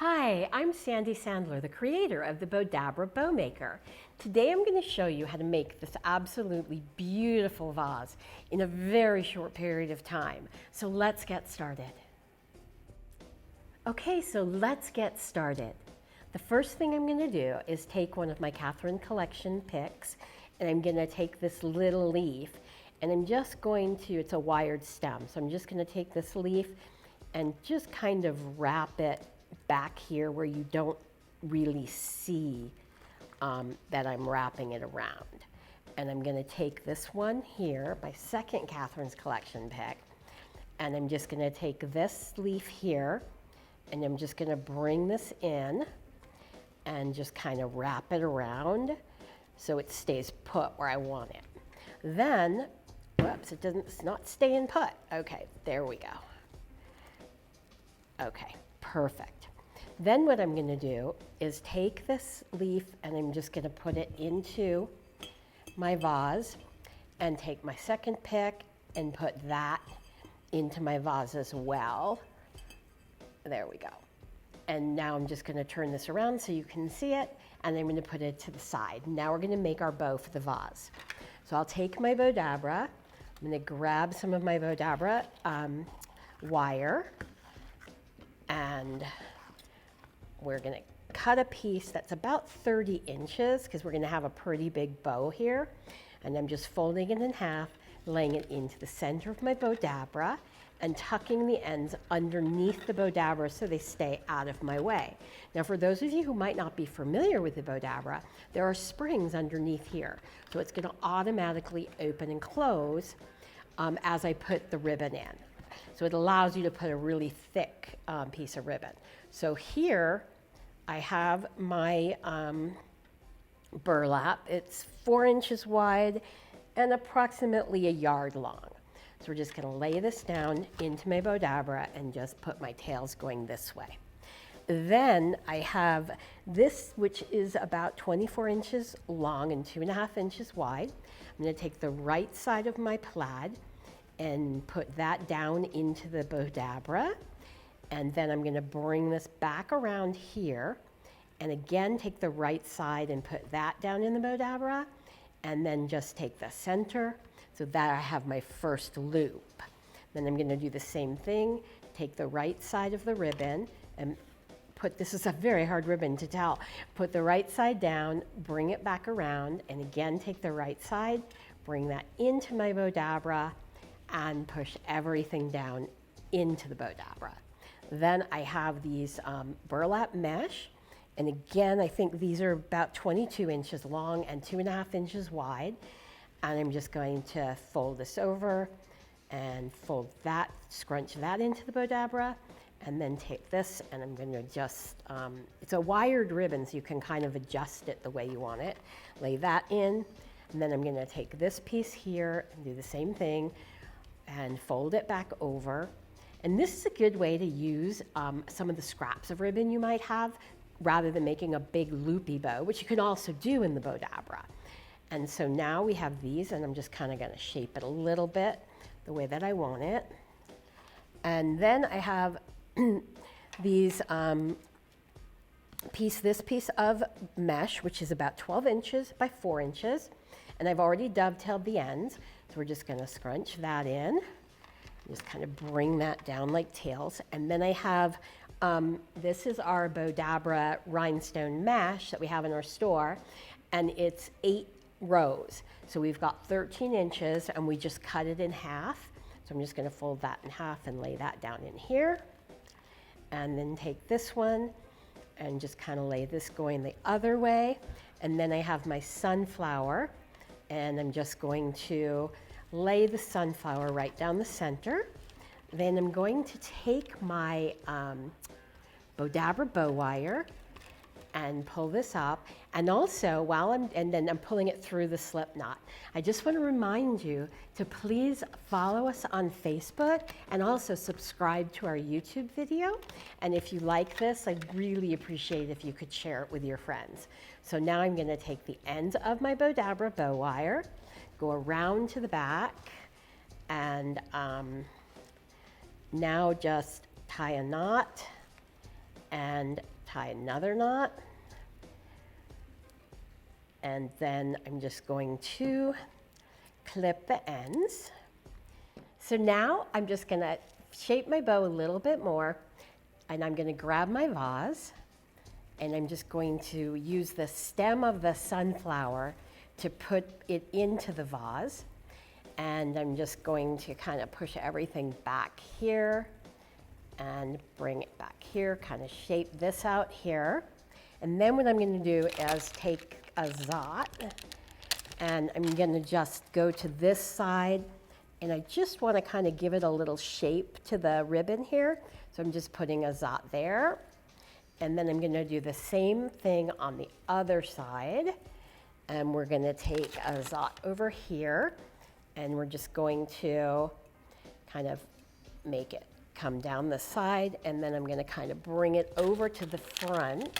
Hi, I'm Sandy Sandler, the creator of the Bowdabra Bow Maker. Today I'm going to show you how to make this absolutely beautiful vase in a very short period of time. So let's get started. Okay, so let's get started. The first thing I'm going to do is take one of my Catherine collection picks, and I'm going to take this little leaf, and I'm just going to, it's a wired stem, so I'm just going to take this leaf and just kind of wrap it back here where you don't really see that I'm wrapping it around. And I'm going to take this one here, my second Catherine's collection pick, and I'm just going to take this leaf here, and I'm just going to bring this in and just kind of wrap it around so it stays put where I want it. Then, whoops, it's not staying put. Okay, there we go. Okay, perfect. Then what I'm going to do is take this leaf and I'm just going to put it into my vase and take my second pick and put that into my vase as well. There we go. And now I'm just going to turn this around so you can see it, and I'm going to put it to the side. Now we're going to make our bow for the vase. So I'll take my Bowdabra. I'm going to grab some of my Bowdabra wire, and we're going to cut a piece that's about 30 inches because we're going to have a pretty big bow here. And I'm just folding it in half, laying it into the center of my Bowdabra, and tucking the ends underneath the Bowdabra so they stay out of my way. Now, for those of you who might not be familiar with the Bowdabra, there are springs underneath here. So it's going to automatically open and close as I put the ribbon in. So it allows you to put a really thick piece of ribbon. So here I have my burlap. It's 4 inches wide and approximately a yard long. So we're just going to lay this down into my Bowdabra and just put my tails going this way. Then I have this, which is about 24 inches long and 2.5 inches wide. I'm going to take the right side of my plaid and put that down into the Bowdabra. And then I'm going to bring this back around here and again take the right side and put that down in the Bowdabra, and then just take the center so that I have my first loop. Then I'm going to do the same thing, take the right side of the ribbon and put, this is a very hard ribbon to tell, put the right side down, bring it back around, and again take the right side, bring that into my Bowdabra, and push everything down into the Bowdabra. Then I have these burlap mesh, and again I think these are about 22 inches long and 2.5 inches wide. And I'm just going to fold this over and fold that, scrunch that into the Bowdabra, and then take this and I'm going to adjust, it's a wired ribbon so you can kind of adjust it the way you want it. Lay that in, and then I'm going to take this piece here and do the same thing and fold it back over. And this is a good way to use some of the scraps of ribbon you might have rather than making a big loopy bow, which you can also do in the Bowdabra. And so now we have these, and I'm just kind of going to shape it a little bit the way that I want it. And then I have these this piece of mesh, which is about 12 inches by 4 inches. And I've already dovetailed the ends. So we're just going to scrunch that in. Just kind of bring that down like tails. And then I have, this is our Bowdabra Rhinestone mesh that we have in our store. And it's 8 rows. So we've got 13 inches and we just cut it in half. So I'm just going to fold that in half and lay that down in here. And then take this one and just kind of lay this going the other way. And then I have my sunflower, and I'm just going to lay the sunflower right down the center. Then I'm going to take my Bowdabra Bow Wire and pull this up, and also then I'm pulling it through the slip knot. I just want to remind you to please follow us on Facebook and also subscribe to our YouTube video. And if you like this, I'd really appreciate if you could share it with your friends. So now I'm going to take the end of my Bowdabra bow wire, go around to the back, and now just tie a knot and tie another knot. And then I'm just going to clip the ends. So now I'm just gonna shape my bow a little bit more, and I'm gonna grab my vase, and I'm just going to use the stem of the sunflower to put it into the vase. And I'm just going to kind of push everything back here and bring it back here, kind of shape this out here. And then what I'm going to do is take a zot, and I'm going to just go to this side, and I just want to kind of give it a little shape to the ribbon here. So I'm just putting a zot there, and then I'm going to do the same thing on the other side, and we're going to take a zot over here, and we're just going to kind of make it come down the side, and then I'm going to kind of bring it over to the front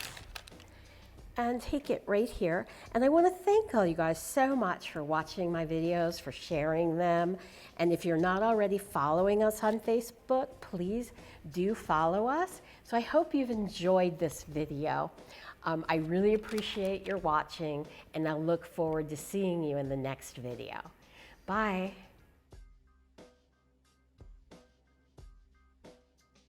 and take it right here. And I want to thank all you guys so much for watching my videos, for sharing them. And if you're not already following us on Facebook, please do follow us. So I hope you've enjoyed this video. I really appreciate your watching, and I look forward to seeing you in the next video. Bye.